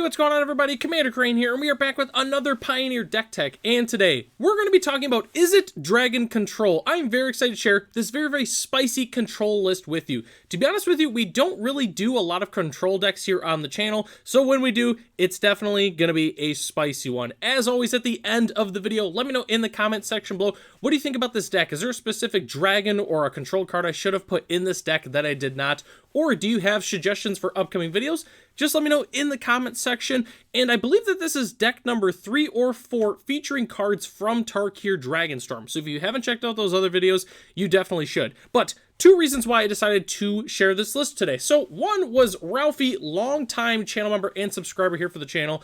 what's going on, everybody? Commander Crane here, and we are back with another Pioneer deck tech. And today, we're going to be talking about Izzet Dragon Control. I am very excited to share this very spicy control list with you. To be honest with you, we don't really do a lot of control decks here on the channel, so when we do, it's definitely going to be a spicy one. As always, at the end of the video, let me know in the comment section below, what do you think about this deck? Is there a specific dragon or a control card I should have put in this deck that I did not? Or do you have suggestions for upcoming videos? Just let me know in the comment section. And I believe that this is deck number 3 or 4 featuring cards from Tarkir Dragonstorm. So if you haven't checked out those other videos, you definitely should. But 2 reasons why I decided to share this list today. So one was Ralphie, longtime channel member and subscriber here for the channel.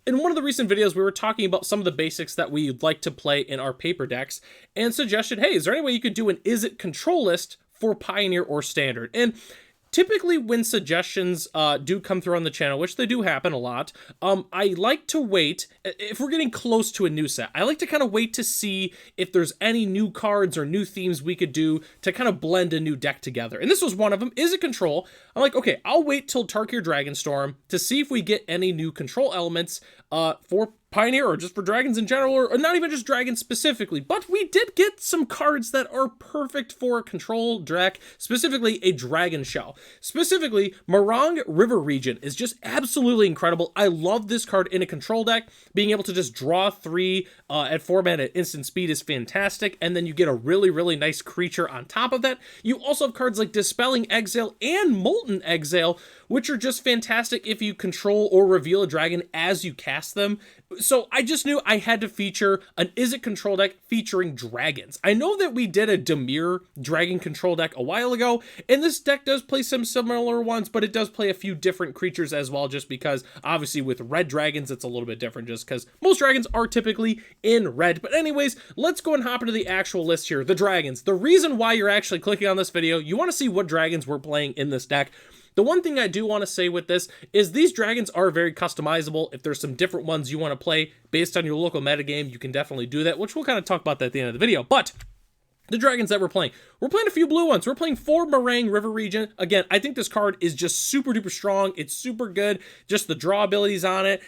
In one of the recent videos, we were talking about some of the basics that we'd like to play in our paper decks and suggested, hey, is there any way you could do an Izzet control list for Pioneer or Standard? And typically when suggestions do come through on the channel, which they do happen a lot, I like to wait, if we're getting close to a new set, I like to kind of wait to see if there's any new cards or new themes we could do to kind of blend a new deck together. And this was one of them, Izzet Control. I'm like, okay, I'll wait till Tarkir Dragonstorm to see if we get any new control elements for Pioneer or just for dragons in general, or not even just dragons specifically, but we did get some cards that are perfect for a control deck, specifically a dragon shell. Specifically, Marang River Region is just absolutely incredible. I love this card in a control deck. Being able to just draw 3 at 4 mana at instant speed is fantastic, and then you get a really nice creature on top of that. You also have cards like Dispelling Exile and Molten Exile, which are just fantastic if you control or reveal a dragon as you cast them. So I just knew I had to feature an Izzet control deck featuring dragons. I know that we did a Dimir dragon control deck a while ago, and this deck does play some similar ones, but it does play a few different creatures as well, just because obviously with red dragons, it's a little bit different just because most dragons are typically in red. But anyways, let's go and hop into the actual list here. The dragons. The reason why you're actually clicking on this video, you want to see what dragons we're playing in this deck. The one thing I do want to say with this is these dragons are very customizable. If there's some different ones you want to play based on your local metagame, you can definitely do that, which we'll kind of talk about that at the end of the video. But the dragons that we're playing a few blue ones. We're playing 4 Marang River Region. Again, I think this card is just super duper strong. It's super good. Just the draw abilities on it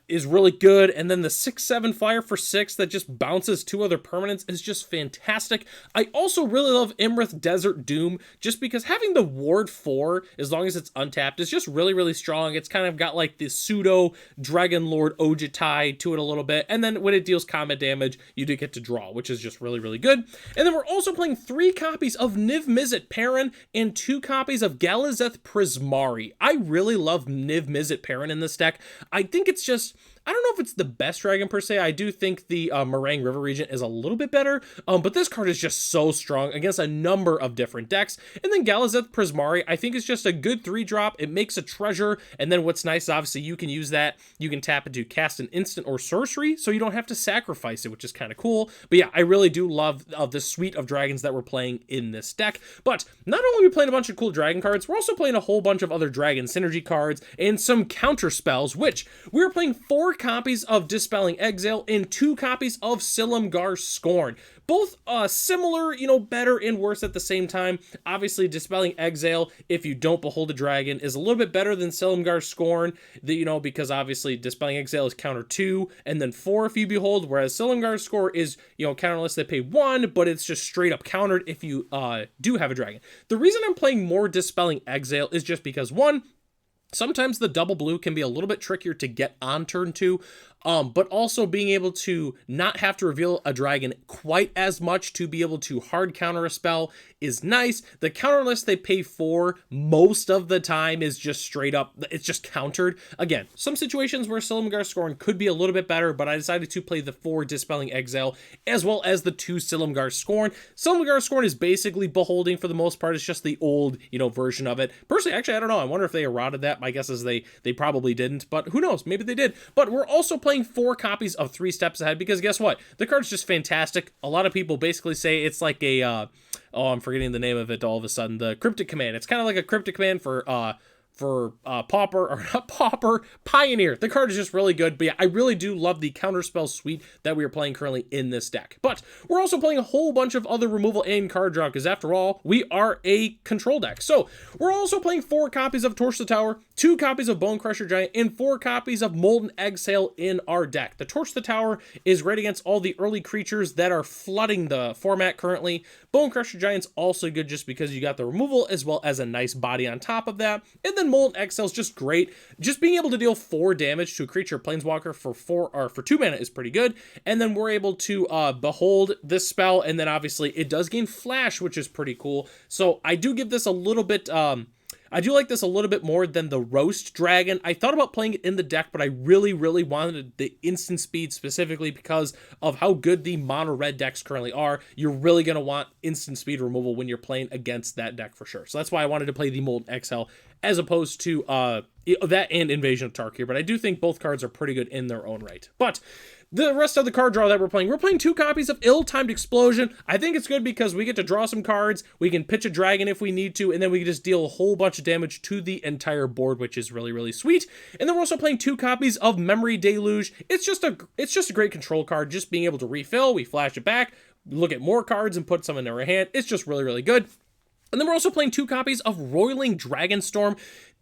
is really good. And then the 6/7 flyer for 6 that just bounces 2 other permanents is just fantastic. I also really love Imrith Desert Doom, just because having the ward 4, as long as it's untapped, is just really strong. It's kind of got like this pseudo Dragon Lord Ojitai to it a little bit. And then when it deals combat damage, you do get to draw, which is just really good. And then we're also playing 3 copies of Niv-Mizzet Perrin and 2 copies of Galazeth Prismari. I really love Niv-Mizzet Perrin in this deck. I think it's just, I don't know if it's the best dragon per se. I do think the Marang River Region is a little bit better, but this card is just so strong against a number of different decks. And then Galazeth Prismari, I think, is just a good 3-drop. It makes a treasure, and then what's nice, obviously, you can use that. You can tap it to cast an instant or sorcery, so you don't have to sacrifice it, which is kind of cool. But yeah, I really do love the suite of dragons that we're playing in this deck. But not only are we playing a bunch of cool dragon cards, we're also playing a whole bunch of other dragon synergy cards and some Counterspells, which we're playing 4 copies of Dispelling Exile and 2 copies of Silumgar Scorn. Both similar, better and worse at the same time. Obviously, Dispelling Exile, if you don't behold a dragon, is a little bit better than Silumgar Scorn, because obviously Dispelling Exile is counter 2 and then 4 if you behold, whereas Silumgar Scorn is, counterless, they pay 1, but it's just straight up countered if you do have a dragon. The reason I'm playing more Dispelling Exile is just because, 1, sometimes the double blue can be a little bit trickier to get on turn 2, but also being able to not have to reveal a dragon quite as much to be able to hard counter a spell is nice. The counterless they pay 4 most of the time is just straight up, it's just countered. Again, some situations where Silumgar Scorn could be a little bit better, but I decided to play the 4 Dispelling Exile as well as the 2 Silumgar Scorn. Silumgar Scorn is basically beholding for the most part. It's just the old, version of it. Personally, actually, I don't know. I wonder if they eroded that. My guess is they probably didn't, but who knows? Maybe they did. But we're also playing 4 copies of 3 Steps Ahead because guess what? The card's just fantastic. A lot of people basically say it's like a, oh, I'm forgetting the name of it all of a sudden. The Cryptic Command. It's kind of like a Cryptic Command for Pauper, or not Pauper, Pioneer. The card is just really good, but yeah, I really do love the Counterspell suite that we are playing currently in this deck. But we're also playing a whole bunch of other removal and card draw, because after all, we are a control deck. So we're also playing 4 copies of Torch the Tower, 2 copies of Bone Crusher Giant, and 4 copies of Molten Exhale in our deck. The Torch the Tower is great against all the early creatures that are flooding the format currently. Bone Crusher Giant's also good just because you got the removal as well as a nice body on top of that. And then Molten Exhale is just great. Just being able to deal 4 damage to a creature Planeswalker for 2 mana is pretty good. And then we're able to behold this spell, and then obviously it does gain flash, which is pretty cool. So I do give this a little bit I do like this a little bit more than the Roast Dragon. I thought about playing it in the deck, but I really wanted the instant speed specifically because of how good the mono red decks currently are. You're really going to want instant speed removal when you're playing against that deck for sure. So that's why I wanted to play the Molten Exhale as opposed to that and Invasion of Tarkir. But I do think both cards are pretty good in their own right. But the rest of the card draw that we're playing 2 copies of Ill-Timed Explosion. I think it's good because we get to draw some cards, we can pitch a dragon if we need to, and then we can just deal a whole bunch of damage to the entire board, which is really sweet. And then we're also playing 2 copies of Memory Deluge. It's just a great control card, just being able to refill, we flash it back, look at more cards and put some in our hand. It's just really good. And then we're also playing 2 copies of Roiling Dragonstorm.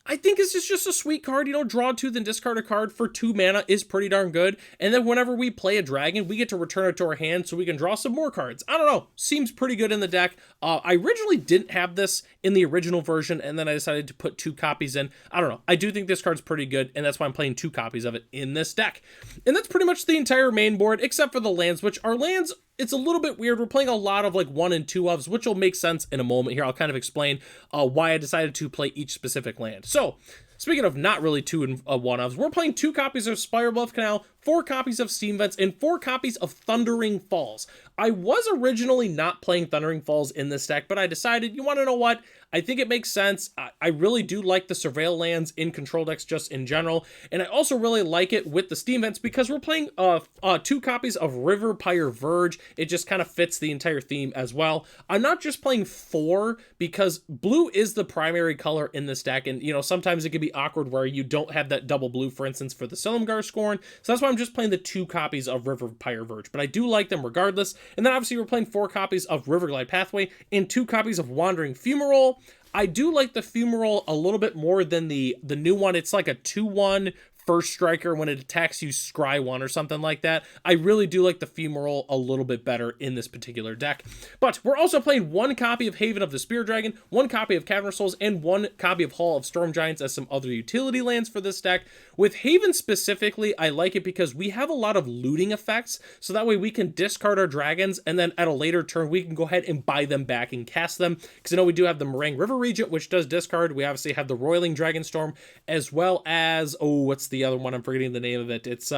I think this is just a sweet card. Draw 2, then discard a card for 2 mana is pretty darn good. And then whenever we play a dragon, we get to return it to our hand so we can draw some more cards. I don't know. Seems pretty good in the deck. I originally didn't have this in the original version, and then I decided to put 2 copies in. I don't know. I do think this card's pretty good, and that's why I'm playing 2 copies of it in this deck. And that's pretty much the entire main board, except for the lands, which our lands, it's a little bit weird. We're playing a lot of like 1 and 2 ofs, which will make sense in a moment here. I'll kind of explain why I decided to play each specific land. So, speaking of not really 2 and 1 ofs, we're playing 2 copies of Spire Bluff Canal, 4 copies of Steam Vents, and 4 copies of Thundering Falls. I was originally not playing Thundering Falls in this deck, but I decided, you want to know what? I think it makes sense. I really do like the Surveil lands in control decks just in general, and I also really like it with the Steam Vents because we're playing 2 copies of Riverpire Verge. It just kind of fits the entire theme as well. I'm not just playing 4 because blue is the primary color in this deck, and sometimes it can be awkward where you don't have that double blue, for instance, for the Silumgar Scorn. So that's why I'm just playing the 2 copies of Riverpire Verge, but I do like them regardless. And then obviously we're playing 4 copies of Riverglide Pathway and 2 copies of Wandering Fumarole. I do like the Fumarole a little bit more than the new one. It's like a 2/1 first striker when it attacks you, scry 1 or something like that. I really do like the Fumarole a little bit better in this particular deck. But we're also playing 1 copy of Haven of the Spear Dragon, 1 copy of Cavernous Souls, and 1 copy of Hall of Storm Giants as some other utility lands for this deck. With Haven specifically, I like it because we have a lot of looting effects, so that way we can discard our dragons, and then at a later turn, we can go ahead and buy them back and cast them. Because I know we do have the Meringue River Regent, which does discard. We obviously have the Roiling Dragonstorm, as well as, what's the other one? I'm forgetting the name of it. It's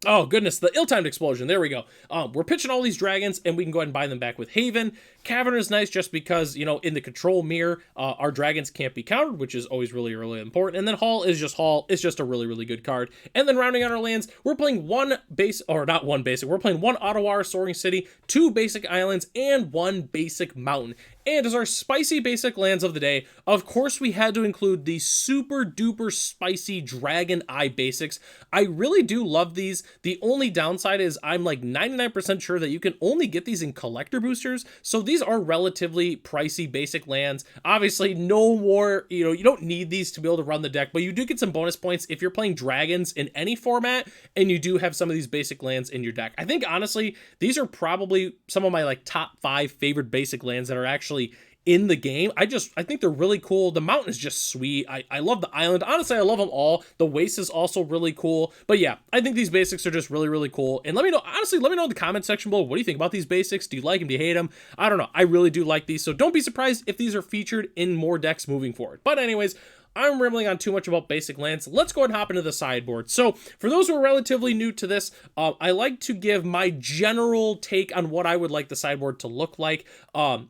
oh goodness, the Ill-Timed Explosion. There we go. We're pitching all these dragons, and we can go ahead and buy them back with Haven. Cavern is nice just because, in the control mirror, our dragons can't be countered, which is always really important. And then Hall is just Hall. It's just a really good card. And then rounding out our lands, we're playing 1 base, or not 1 basic. We're playing 1 Ottawa Soaring City, 2 basic islands, and 1 basic mountain. And as our spicy basic lands of the day, of course we had to include the super duper spicy Dragon Eye basics. I really do love these. The only downside is I'm like 99% sure that you can only get these in collector boosters. So these are relatively pricey basic lands. Obviously no more, you don't need these to be able to run the deck, but you do get some bonus points if you're playing dragons in any format and you do have some of these basic lands in your deck. I think honestly, these are probably some of my like top 5 favorite basic lands that are actually in the game. I think they're really cool. The mountain is just sweet. I love the island. Honestly, I love them all. The waste is also really cool. But yeah, I think these basics are just really cool. And let me know in the comment section below, what do you think about these basics? Do you like them? Do you hate them? I don't know. I really do like these. So don't be surprised if these are featured in more decks moving forward. But anyways, I'm rambling on too much about basic lands. Let's go ahead and hop into the sideboard. So for those who are relatively new to this, I like to give my general take on what I would like the sideboard to look like.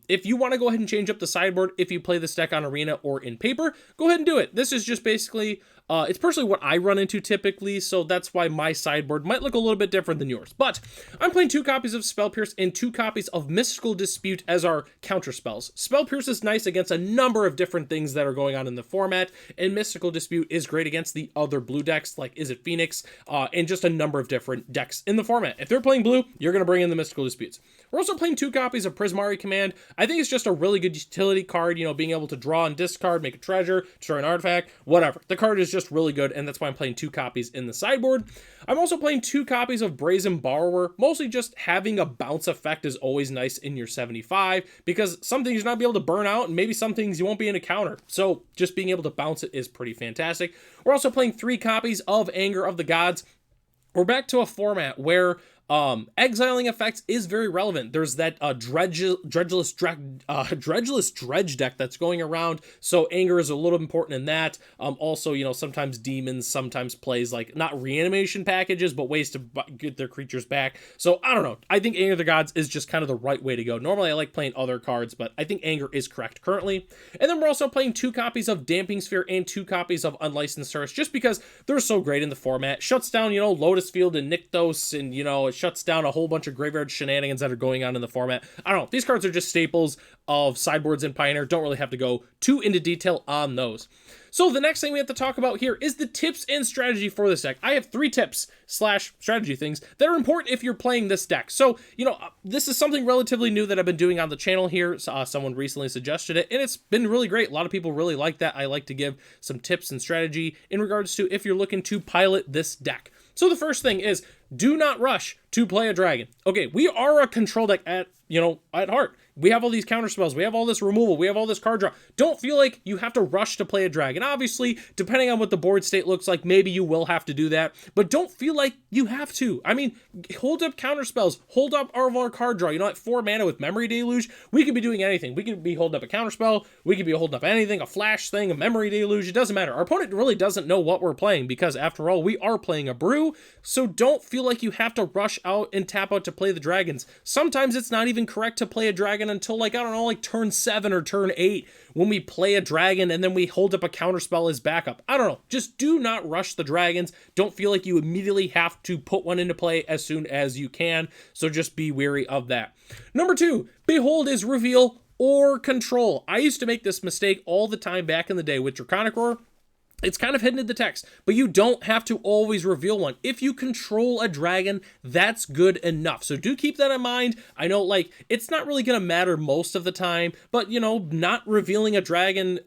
If you want to go ahead and change up the sideboard, if you play this deck on Arena or in paper, go ahead and do it. This is just basically It's personally what I run into typically, so that's why my sideboard might look a little bit different than yours. But I'm playing 2 copies of Spell Pierce and 2 copies of Mystical Dispute as our counterspells. Spell Pierce is nice against a number of different things that are going on in the format, and Mystical Dispute is great against the other blue decks like Izzet Phoenix, and just a number of different decks in the format. If they're playing blue, you're going to bring in the Mystical Disputes. We're also playing 2 copies of Prismari Command. I think it's just a really good utility card, you know, being able to draw and discard, make a treasure, destroy an artifact, whatever. The card is just really good, and that's why I'm playing 2 copies in the sideboard. I'm also playing 2 copies of Brazen Borrower. Mostly just having a bounce effect is always nice in your 75, because some things you're not be able to burn out, and maybe some things you won't be in a counter. So just being able to bounce it is pretty fantastic. We're also playing 3 copies of Anger of the Gods. We're back to a format where exiling effects is very relevant. There's that dredgeless dredge deck that's going around, so anger is a little important in that. Also, you know, sometimes demons sometimes plays like not reanimation packages, but ways to get their creatures back. So I don't know. I think Anger of the Gods is just kind of the right way to go. Normally I like playing other cards, but I think Anger is correct currently. And then we're also playing 2 copies of Damping Sphere and 2 copies of Unlicensed Source, just because they're so great in the format. Shuts down, you know, Lotus Field and Nykthos, and, you know, it shuts down a whole bunch of graveyard shenanigans that are going on in the format. I don't know. These cards are just staples of sideboards in Pioneer. Don't really have to go too into detail on those. So the next thing we have to talk about here is the tips and strategy for this deck. I have 3 tips / strategy things that are important if you're playing this deck. So, you know, this is something relatively new that I've been doing on the channel here. Someone recently suggested it, and it's been really great. A lot of people really like that. I like to give some tips and strategy in regards to if you're looking to pilot this deck. So the first thing is, do not rush to play a dragon. Okay, we are a control deck at heart. We have all these counterspells, we have all this removal, we have all this card draw. Don't feel like you have to rush to play a dragon. Obviously, depending on what the board state looks like, maybe you will have to do that, but don't feel like you have to. I mean, hold up counterspells, hold up our card draw. You know, at 4 mana with Memory Deluge, we could be doing anything. We could be holding up a counterspell, we could be holding up anything, a flash thing, a Memory Deluge, it doesn't matter. Our opponent really doesn't know what we're playing, because after all, we are playing a brew, so don't feel like you have to rush out and tap out to play the dragons. Sometimes it's not even correct to play a dragon until, like, I don't know, like turn 7 or turn 8, when we play a dragon and then we hold up a counterspell as backup. I don't know. Just do not rush the dragons. Don't feel like you immediately have to put one into play as soon as you can. So just be wary of that. Number 2, Behold is reveal or control. I used to make this mistake all the time back in the day with Draconic Roar. It's kind of hidden in the text, but you don't have to always reveal one. If you control a dragon, that's good enough. So do keep that in mind. I know, like, it's not really going to matter most of the time, but, you know, not revealing a dragon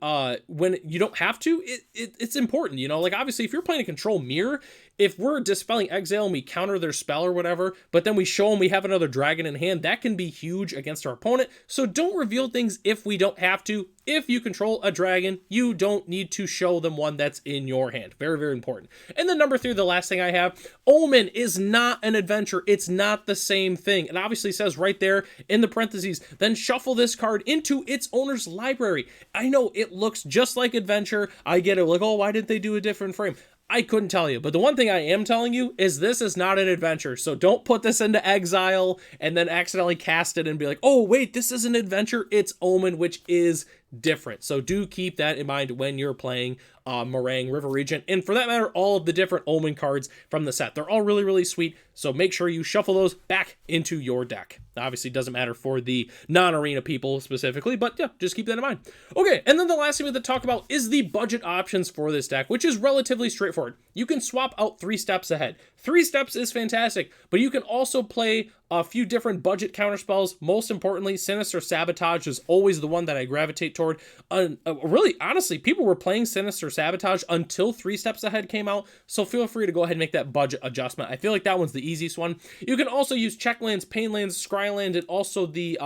when you don't have to, it's important, you know? Like, obviously, if you're playing a control mirror, if we're Dispelling Exile and we counter their spell or whatever, but then we show them we have another dragon in hand, that can be huge against our opponent. So don't reveal things if we don't have to. If you control a dragon, you don't need to show them one that's in your hand. Very, very important. And then number 3, the last thing I have, Omen is not an adventure. It's not the same thing. It obviously says right there in the parentheses, then shuffle this card into its owner's library. I know it looks just like adventure. I get it, like, oh, why didn't they do a different frame? I couldn't tell you, but the one thing I am telling you is this is not an adventure, so don't put this into exile and then accidentally cast it and be like, oh wait, this is an adventure, it's Omen, which is different. So do keep that in mind when you're playing Meringue, River Regent, and for that matter, all of the different Omen cards from the set. They're all really, really sweet, so make sure you shuffle those back into your deck. Obviously, it doesn't matter for the non-arena people specifically, but yeah, just keep that in mind. Okay, and then the last thing we have to talk about is the budget options for this deck, which is relatively straightforward. You can swap out 3 steps ahead. 3 steps is fantastic, but you can also play a few different budget counterspells. Most importantly, Sinister Sabotage is always the one that I gravitate toward. Really, honestly, people were playing Sinister Sabotage until 3 steps ahead came out, so feel free to go ahead and make that budget adjustment. I feel like that one's the easiest one. You can also use Checklands, Painlands, Scryland, and also the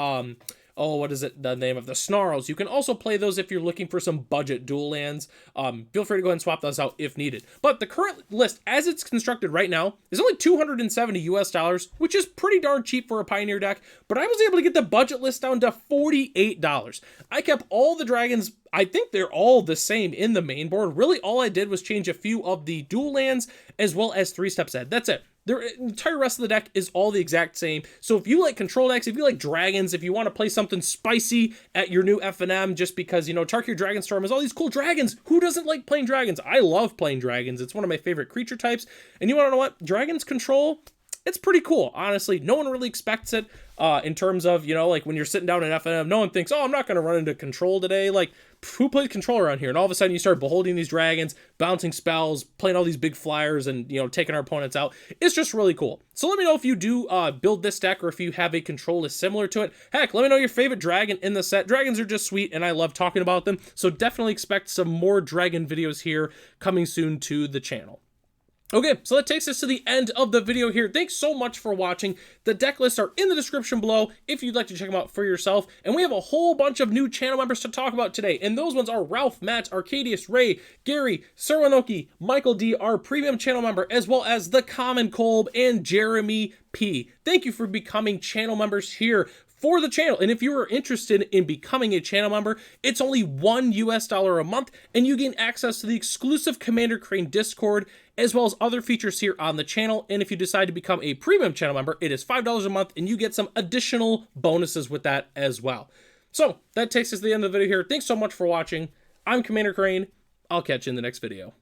what is it, the name of the Snarls. You can also play those if you're looking for some budget dual lands. Feel free to go ahead and swap those out if needed. But the current list, as it's constructed right now, is only $270 US, which is pretty darn cheap for a Pioneer deck, but I was able to get the budget list down to $48. I kept all the dragons. I think they're all the same in the main board. Really, all I did was change a few of the dual lands as well as 3 steps ahead. That's it. The entire rest of the deck is all the exact same. So if you like control decks, if you like dragons, if you want to play something spicy at your new FNM just because, you know, Tarkir Dragonstorm has all these cool dragons. Who doesn't like playing dragons? I love playing dragons. It's one of my favorite creature types. And you want to know what? Dragons control, it's pretty cool. Honestly, no one really expects it in terms of, you know, like when you're sitting down in FNM, no one thinks, oh, I'm not going to run into control today. Like, who plays control around here? And all of a sudden you start beholding these dragons, bouncing spells, playing all these big flyers and, you know, taking our opponents out. It's just really cool. So let me know if you do build this deck or if you have a control list similar to it. Heck, let me know your favorite dragon in the set. Dragons are just sweet and I love talking about them. So definitely expect some more dragon videos here coming soon to the channel. Okay, so that takes us to the end of the video here. Thanks so much for watching. The deck lists are in the description below if you'd like to check them out for yourself. And we have a whole bunch of new channel members to talk about today. And those ones are Ralph, Matt, Arcadius, Ray, Gary, Sarwanoki, Michael D, our premium channel member, as well as The Common Kolb and Jeremy P. Thank you for becoming channel members here for the channel. And if you are interested in becoming a channel member, it's only $1 US a month and you gain access to the exclusive Commander Crane Discord as well as other features here on the channel. And if you decide to become a premium channel member, it is $5 a month and you get some additional bonuses with that as well. So that takes us to the end of the video here. Thanks so much for watching. I'm Commander Crane. I'll catch you in the next video.